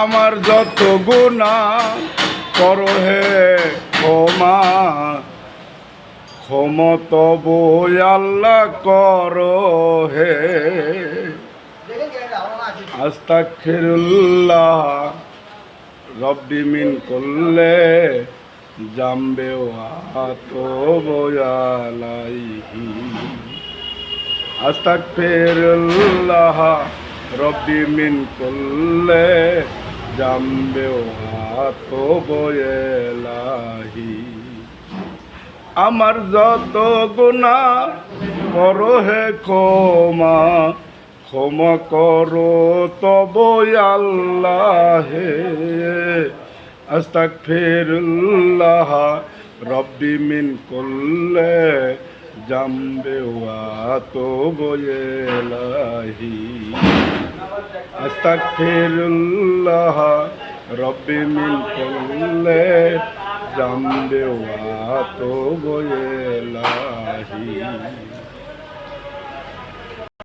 আমার যত গুনাহ করো হে ক্ষমা, ক্ষমতব আল্লাহ করো হে। আস্তাগফিরুল্লাহ রব্বি মিন কুল্লে জামবে ওয়াতুবু আলাইহি। আস্তাগফিরুল্লাহ রব্বি মিন কুল্লে জামবে ওয়াতুবু ইলাইহি। আমার যত গুনাহ করো হে ক্ষমা, ক্ষমা করো তব আল্লাহ হে। আস্তাগফিরুল্লাহ রব্বি মিন কুল্লে জামবে ওয়াতুবু ইলাইহি। আস্তাগফিরুল্লাহ রব্বি মিন কুল্লে জামবে ওয়াতুবু ইলাইহি।